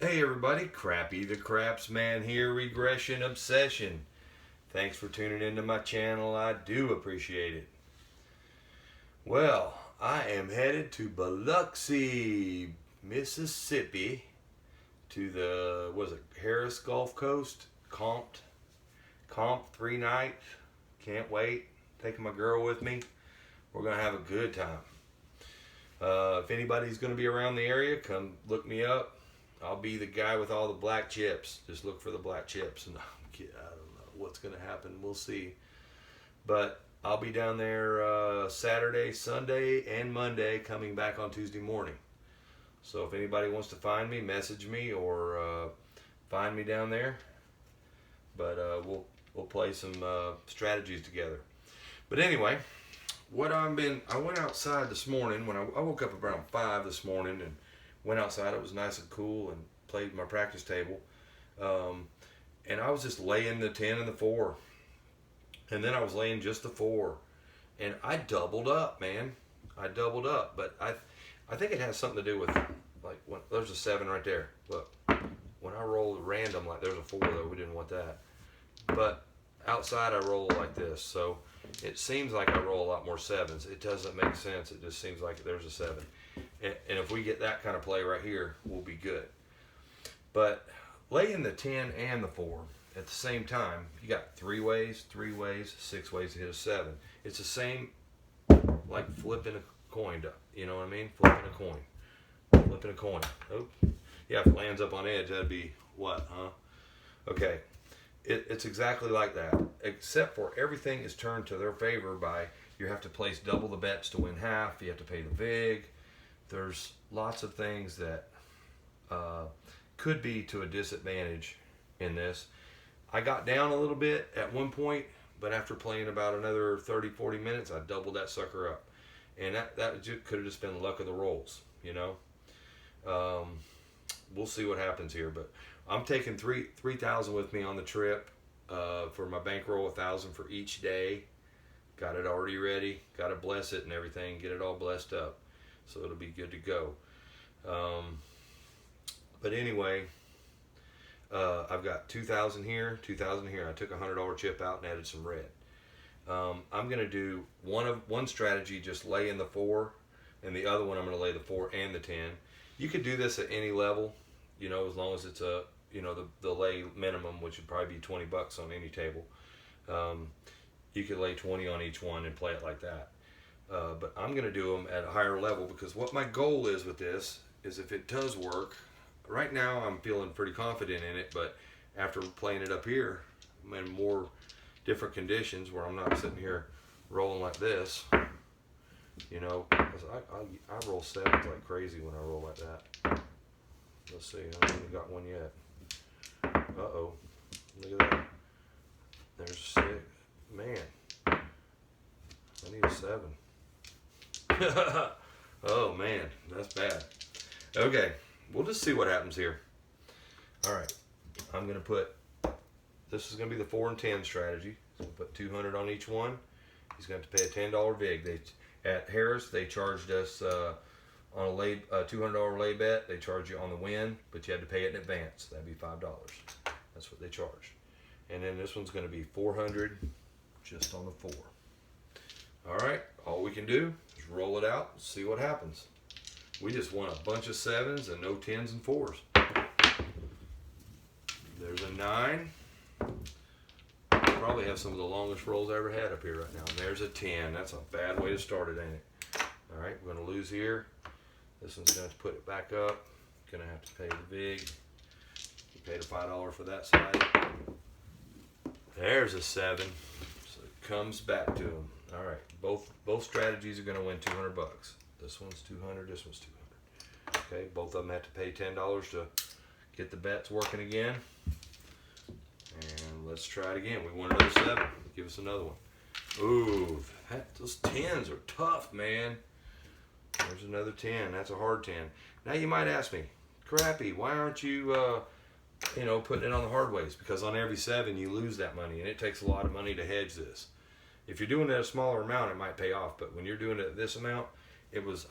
Hey everybody, Crappy the Craps Man here, Regression Obsession. Thanks for tuning into my channel, I do appreciate it. Well, I am headed to Biloxi, Mississippi, to the, Harris Gulf Coast, Comp 3 night. Can't wait, taking my girl with me. We're going to have a good time. If anybody's going to be around the area, come look me up. I'll be the guy with all the black chips. Just look for the black chips. And I don't know what's going to happen. We'll see. But I'll be down there Saturday, Sunday, and Monday, coming back on Tuesday morning. So if anybody wants to find me, message me or find me down there. But we'll play some strategies together. But anyway, I went outside this morning when I woke up around 5 this morning and went outside. It was nice and cool and played my practice table. And I was just laying the 10 and the 4. And then I was laying just the 4. And I doubled up, man. I doubled up. But I think it has something to do with, like, there's a 7 right there. Look, when I rolled random, like, there's a 4 there. We didn't want that. But outside I roll like this. So it seems like I roll a lot more 7s. It doesn't make sense. It just seems like there's a 7. And if we get that kind of play right here, we'll be good. But laying the 10 and the 4 at the same time, you got 3 ways, 6 ways to hit a 7. It's the same like flipping a coin. You know what I mean? Flipping a coin. Oh, yeah, if it lands up on edge, that'd be what, huh? Okay. It's exactly like that, except for everything is turned to their favor by you have to place double the bets to win half. You have to pay the vig. There's lots of things that could be to a disadvantage in this. I got down a little bit at one point, but after playing about another 30-40 minutes, I doubled that sucker up. And that could have just been luck of the rolls, you know. We'll see what happens here, but I'm taking 3,000 with me on the trip for my bankroll, 1,000 for each day. Got it already ready. Got to bless it and everything. Get it all blessed up, so it'll be good to go. But anyway, I've got 2,000 here, 2,000 here. I took a $100 chip out and added some red. I'm gonna do one strategy, just lay in the 4, and the other one I'm gonna lay the 4 and the 10. You could do this at any level, you know, as long as it's a, you know, the lay minimum, which would probably be $20 on any table. You could lay 20 on each one and play it like that. But I'm going to do them at a higher level because what my goal is with this is, if it does work, right now I'm feeling pretty confident in it, but after playing it up here in more different conditions where I'm not sitting here rolling like this, you know, 'cause I roll 7s like crazy when I roll like that. Let's see, I haven't even got one yet. Uh-oh, look at that. There's a 6. Man, I need a 7. Oh man, that's bad. Okay, we'll just see what happens here. All right, I'm gonna put, this is gonna be the 4 and 10 strategy. So I'll put 200 on each one. He's going to have to pay a $10 vig. At Harris, they charged us on a $200 lay bet. They charge you on the win, but you had to pay it in advance. That'd be $5. That's what they charged. And then this one's going to be 400 just on the 4. All right, all we can do is roll it out and see what happens. We just won a bunch of 7s and no 10s and 4s. There's a 9. Probably have some of the longest rolls I ever had up here right now. And there's a 10. That's a bad way to start it, ain't it? All right, we're going to lose here. This one's going to have to put it back up. Going to have to pay the vig. You paid a $5 for that side. There's a 7. So it comes back to them. All right, both strategies are going to win $200. This one's 200. This one's 200. Okay, both of them have to pay $10 to get the bets working again. And let's try it again. We won another 7. Give us another one. Ooh, those 10s are tough, man. There's another 10. That's a hard 10. Now you might ask me, Crappy, why aren't you, putting it on the hard ways? Because on every 7 you lose that money, and it takes a lot of money to hedge this. If you're doing it at a smaller amount, it might pay off. But when you're doing it at this amount,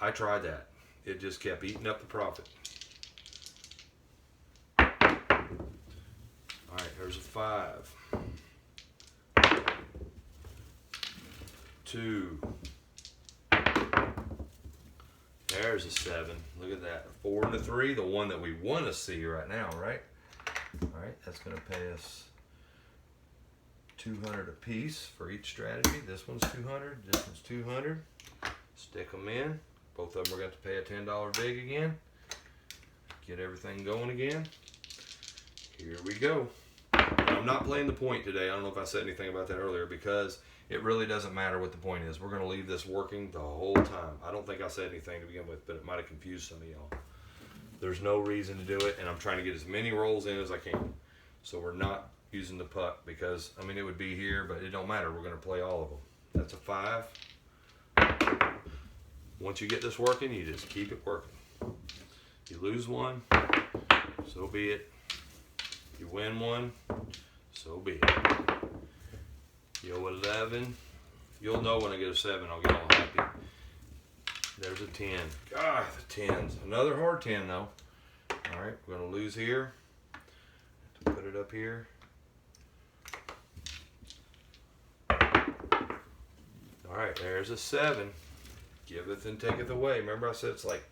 I tried that. It just kept eating up the profit. All right, there's a 5. 2. There's a 7. Look at that. 4 and a 3, the one that we want to see right now, right? All right, that's going to pay us 200 a piece for each strategy. This one's 200. This one's 200. Stick them in. Both of them are going to pay a $10 vig again. Get everything going again. Here we go. I'm not playing the point today. I don't know if I said anything about that earlier, because it really doesn't matter what the point is. We're going to leave this working the whole time. I don't think I said anything to begin with, but it might have confused some of y'all. There's no reason to do it, and I'm trying to get as many rolls in as I can. So we're not using the puck because, I mean, it would be here, but it don't matter. We're going to play all of them. That's a 5. Once you get this working, you just keep it working. You lose one, so be it. You win one, so be it. Yo, 11. You'll know when I get a 7, I'll get all happy. There's a 10. God, the 10s. Another hard 10 though. All right, we're gonna lose here. Put it up here. All right, there's a 7. Giveth and taketh away. Remember I said it's like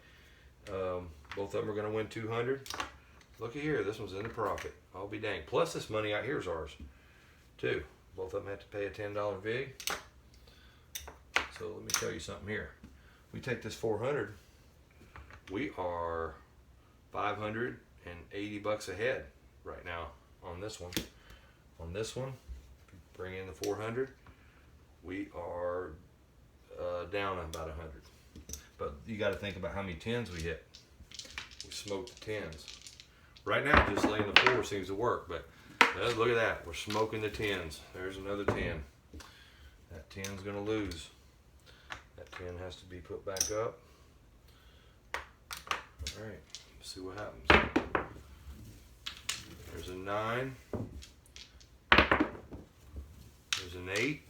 both of them are gonna win 200. Looky here, this one's in the profit. I'll be dang. Plus this money out here is ours too. Both of them have to pay a $10 vig. So let me tell you something here. We take this 400, we are 580 bucks ahead right now on this one. On this one, if you bring in the 400, we are down about 100. But you got to think about how many 10s we hit. We smoked the 10s. Right now, just laying the 4 seems to work, but look at that. We're smoking the 10s. There's another 10. That 10's going to lose. That 10 has to be put back up. All right, let's see what happens. There's a 9. There's an 8.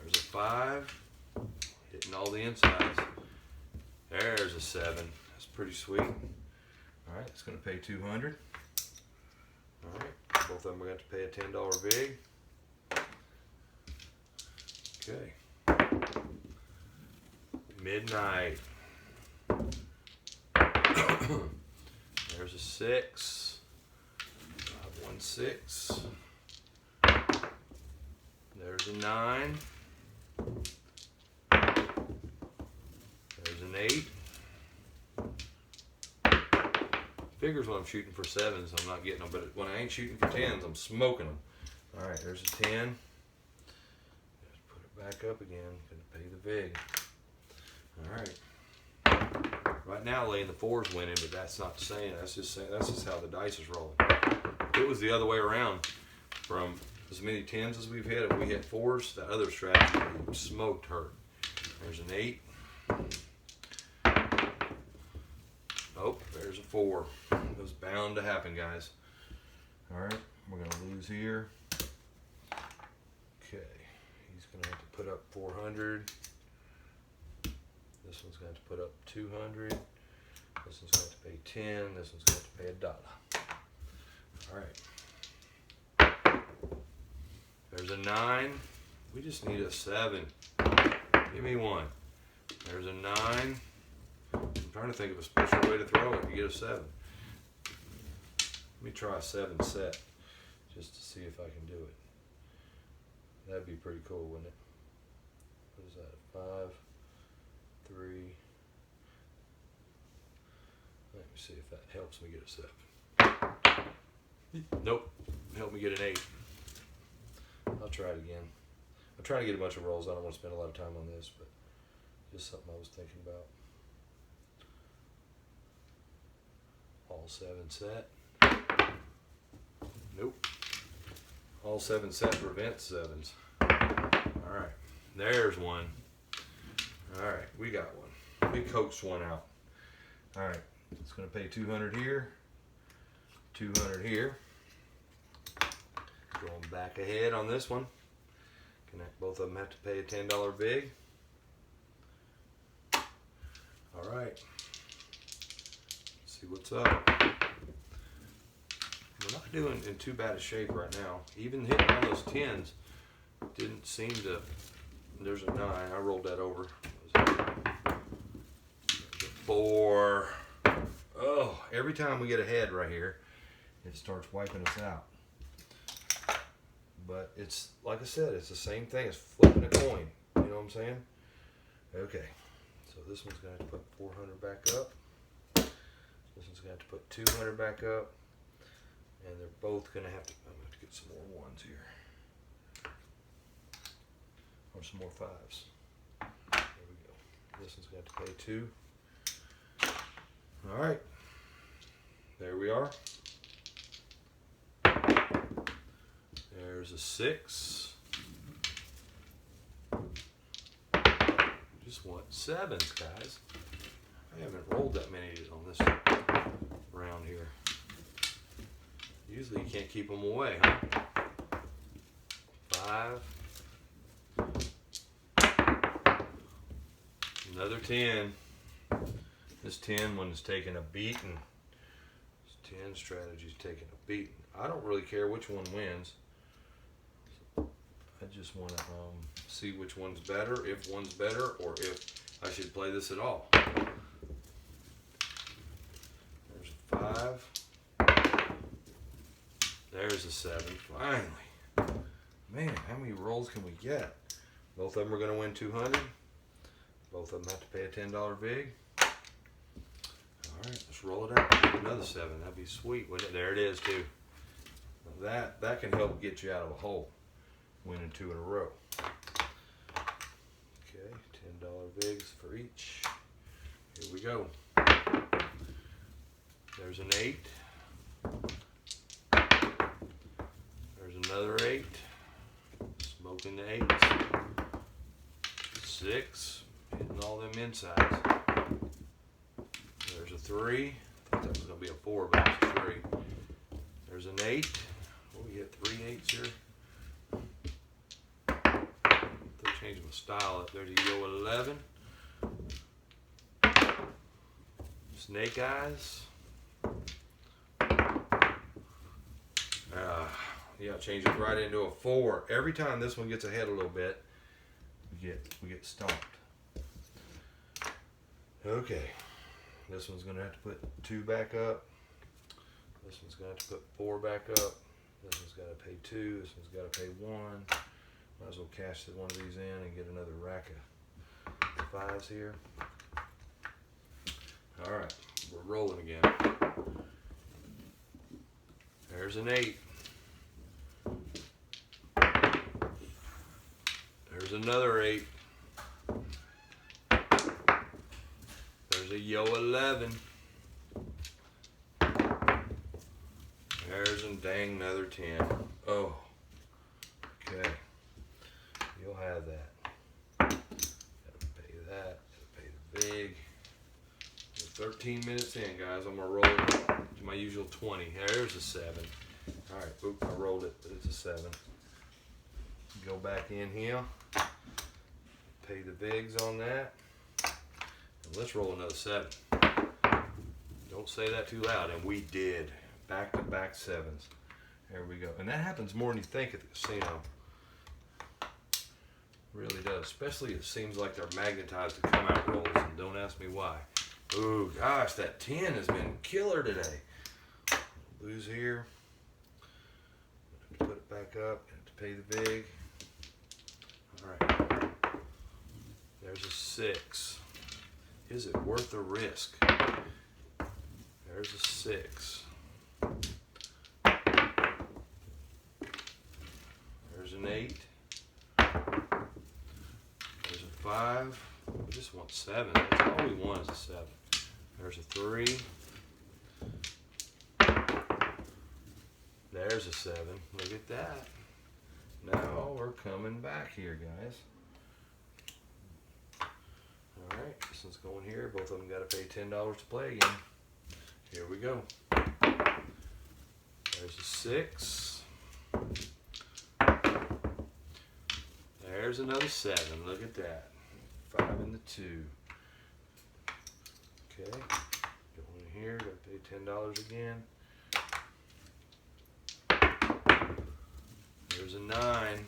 There's a 5. Hitting all the insides. There's a 7. That's pretty sweet. All right, it's going to pay 200. All right, both of them are going to pay a $10 vig. Okay. Midnight. There's a 6. 1 6. There's a 9. There's an 8. Figures when I'm shooting for 7s, I'm not getting them, but when I ain't shooting for 10s, I'm smoking them. All right, there's a 10. Just put it back up again. Gonna pay the vig. All right. Right now, laying the 4's winning, but that's not saying. That's just how the dice is rolling. If it was the other way around, from as many 10s as we've hit, if we hit 4s, the other strategy would be smoked hurt. There's an 8. Oh, there's a 4. It was bound to happen, guys. All right, we're going to lose here. Okay, he's going to have to put up 400. This one's going to have to put up 200. This one's going to pay 10. This one's going to pay $1. All right. There's a 9. We just need a 7. Give me one. There's a 9. I'm trying to think of a special way to throw it to get a 7. Let me try a 7 set just to see if I can do it. That'd be pretty cool, wouldn't it? What is that? 5, 3. Let me see if that helps me get a 7. Nope. Help me get an 8. I'll try it again. I'm trying to get a bunch of rolls. I don't want to spend a lot of time on this, but just something I was thinking about. All 7 set. Nope. All 7 set prevents 7s. All right. There's one. All right. We got one. We coaxed one out. All right. It's going to pay 200 here. 200 here. Going back ahead on this one. Both of them have to pay a $10 vig. All right. Let's See what's up. We're not doing in too bad a shape right now. Even hitting all those 10s didn't seem to. There's a 9. I rolled that over. There's a 4. Oh, every time we get a head right here, it starts wiping us out. But it's, like I said, it's the same thing as flipping a coin. You know what I'm saying? Okay. So this one's going to have to put 400 back up. This one's going to have to put 200 back up. And they're both going to have to, I'm going to have to get some more 1s here. Or some more 5s. There we go. This one's going to have to pay 2. All right. There we are. There's a 6. Just want 7s, guys. I haven't rolled that many on this round here. Usually you can't keep them away, huh? 5. Another 10. This 10 one is taking a beating. This 10 strategy is taking a beating. I don't really care which one wins. I just want to see which one's better, if one's better, or if I should play this at all. There's a 5. There's a 7. Finally. Man, how many rolls can we get? Both of them are going to win 200. Both of them have to pay a $10 vig. All right, let's roll it out. Another 7. That'd be sweet, wouldn't it? There it is, too. That can help get you out of a hole. Winning 2 in a row. Okay, $10 vigs for each. Here we go. There's an 8. There's another 8. Smoking the 8s. 6. Hitting all them insides. There's a 3. I thought that was going to be a 4, but it's a 3. There's an 8. Oh, we hit 3 8s here. They're changing my style up. There's a Yo 11. Snake Eyes. Yeah, change it right into a 4. Every time this one gets ahead a little bit, we get stomped. Okay, this one's gonna have to put 2 back up. This one's gonna have to put 4 back up. This one's gotta pay 2. This one's gotta pay 1. Might as well cash one of these in and get another rack of 5s here. All right, we're rolling again. There's an 8. There's another 8. There's a Yo 11. There's a dang another 10. Oh, okay. You'll have that. Gotta pay that. Gotta pay the vig. 13 minutes in, guys. I'm gonna roll it to my usual 20. There's a 7. All right, oop, I rolled it, but it's a 7. Go back in here. Pay the vigs on that. And let's roll another 7. Don't say that too loud. And we did. Back-to-back 7s. There we go. And that happens more than you think at the casino. Really does. Especially it seems like they're magnetized to come out rolls. And don't ask me why. Ooh, gosh, that 10 has been killer today. Lose here. Put it back up. Have to pay the vig. All right. There's a 6. Is it worth the risk? There's a 6. There's an 8. There's a 5. We just want 7. That's all we want is a 7. There's a 3. There's a 7. Look at that. Now we're coming back here, guys. All right, this one's going here. Both of them got to pay $10 to play again. Here we go. There's a 6. There's another 7. Look at that. 5 and the 2. Okay. Go in here. Got to Pay $10 again. There's a 9.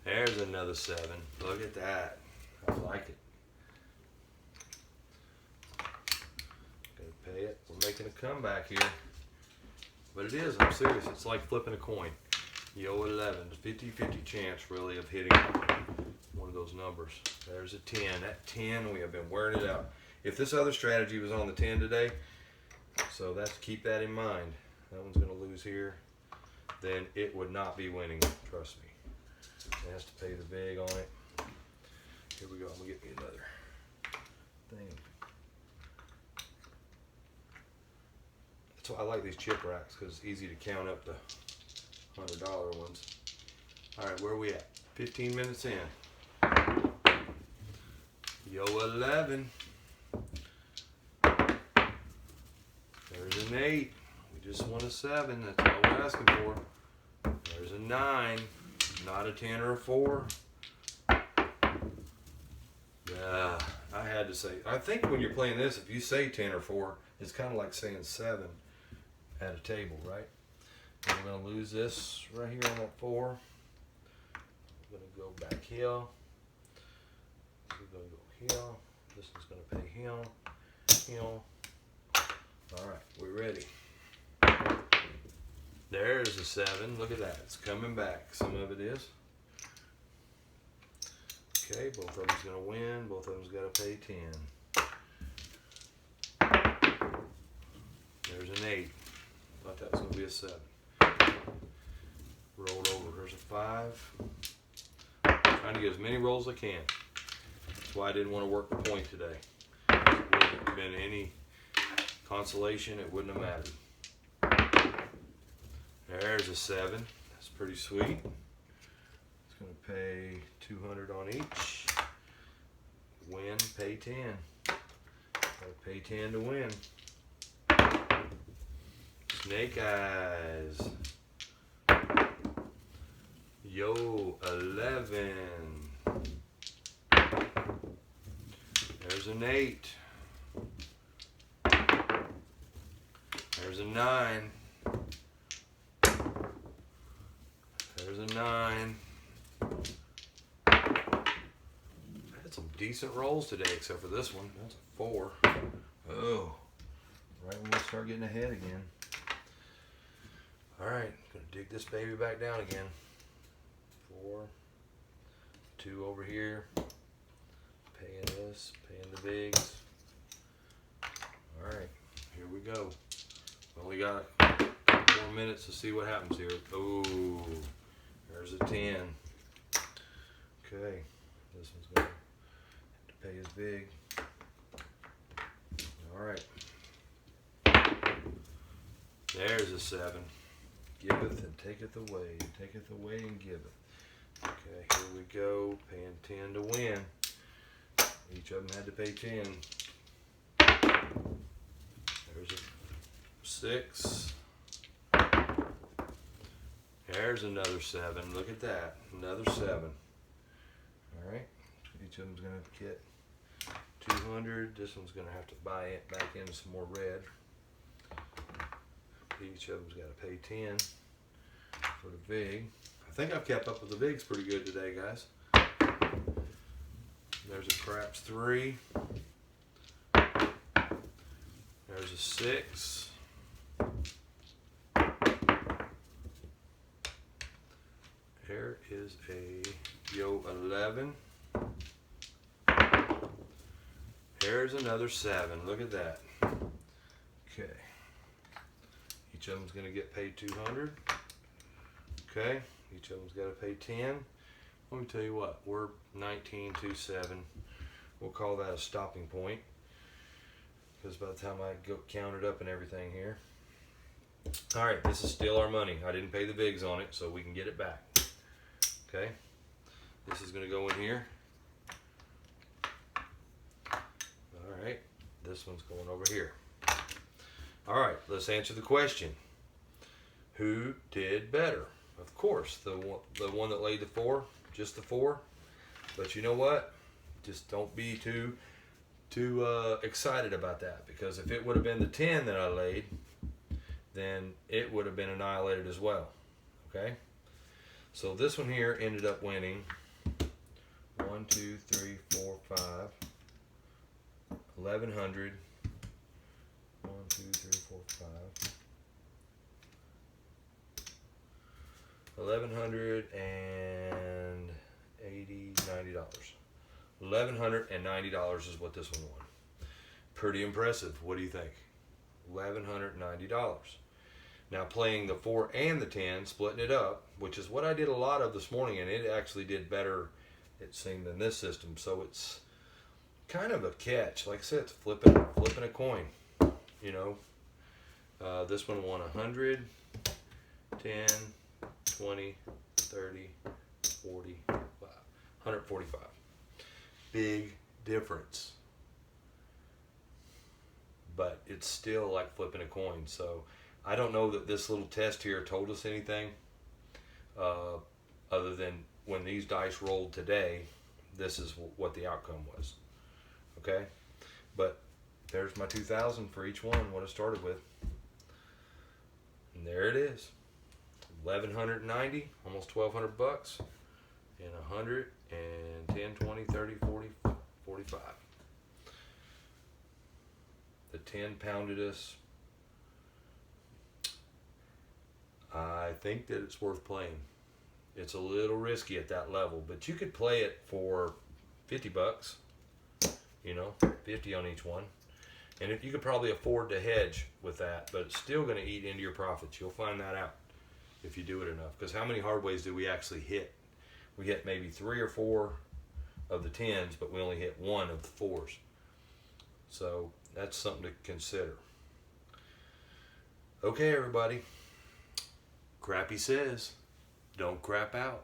There's another 7. Look at that. I like it. Gonna pay it. We're making a comeback here. But it is, I'm serious. It's like flipping a coin. Yo 11, 50-50 chance really of hitting one of those numbers. There's a 10. That 10, we have been wearing it out. If this other strategy was on the 10 today, so keep that in mind. That one's going to lose here. Then it would not be winning, trust me. It has to pay the vig on it. Here we go, I'm going to get me another thing. That's why I like these chip racks, because it's easy to count up the $100 ones. Alright, where are we at? 15 minutes in. Yo 11. There's an 8. We just won a 7. That's all we're asking for. There's a 9. Not a 10 or a 4. Yeah, I had to say. I think when you're playing this, if you say 10 or 4, it's kind of like saying 7 at a table, right? And we're going to lose this right here on that 4. We're going to go back here. We're going to go here. This is going to pay him. Alright, we're ready. There's a 7. Look at that. It's coming back. Some of it is. Okay, both of them's going to win. Both of them's got to pay 10. There's an 8. Thought that was going to be a 7. Rolled over. There's a 5. Trying to get as many rolls as I can. That's why I didn't want to work the point today. If it wouldn't have been any consolation, it wouldn't have mattered. There's a 7. That's pretty sweet. It's going to pay 200 on each. Win, pay 10. Gotta pay 10 to win. Snake eyes. Yo 11. There's an 8. There's a 9. There's a 9. I had some decent rolls today, except for this one. That's a 4. Oh, right when we start getting ahead again. All right, gonna dig this baby back down again. 4, 2 over here. Paying this, paying the bigs. All right, here we go. We only got a couple more minutes to see what happens here. Oh, there's a 10. Okay, this one's going to have to pay his big. All right. There's a 7. Giveth and taketh away, taketh away and giveth. Okay, here we go, paying 10 to win. Each of them had to pay 10. There's a 6. There's another 7. Look at that. Another 7. Alright. Each of them's going to get 200. This one's going to have to buy it back in some more red. Each of them's got to pay 10 for the vig. I think I've kept up with the vigs pretty good today, guys. There's a craps 3. There's a 6. There is a yo 11. There's another 7. Look at that. Okay. Each of them's going to get paid 200. Okay. Each of them's got to pay 10. Let me tell you what. We're 19.27. We'll call that a stopping point, because by the time I go count it up and everything here. Alright, this is still our money. I didn't pay the vigs on it, so we can get it back. Okay, this is going to go in here. Alright, this one's going over here. Alright, let's answer the question. Who did better? Of course, the one that laid the 4, just the 4. But you know what? Just don't be too too excited about that, because if it would have been the 10 that I laid, then it would have been annihilated as well. Okay, so this one here ended up winning 1, 2, 3, 4, 5, 1100. 1, 2, 3, 4, 5. $1,180, $90. $1,190 is what this one won. Pretty impressive. What do you think? $1,190. Now playing the 4 and the 10, splitting it up, which is what I did a lot of this morning, and it actually did better, it seemed, than this system. So it's kind of a catch. Like I said, it's flipping a coin. You know, this one won 100, 10, 20, 30, 40, 145. Big difference. But it's still like flipping a coin. So I don't know that this little test here told us anything other than when these dice rolled today, this is what the outcome was. Okay? But there's my 2,000 for each one, what I started with. And there it is. 1,190, almost 1,200 bucks, and 100 and 10, 20, 30, 40, 45. The 10 pounded us. I think that it's worth playing. It's a little risky at that level, but you could play it for 50 bucks, you know, 50 on each one. And if you could probably afford to hedge with that, but it's still going to eat into your profits. You'll find that out if you do it enough. Because how many hard ways do we actually hit? We hit maybe 3 or 4 of the 10s, but we only hit 1 of the 4s. So that's something to consider. Okay, everybody. Crappy says, don't crap out.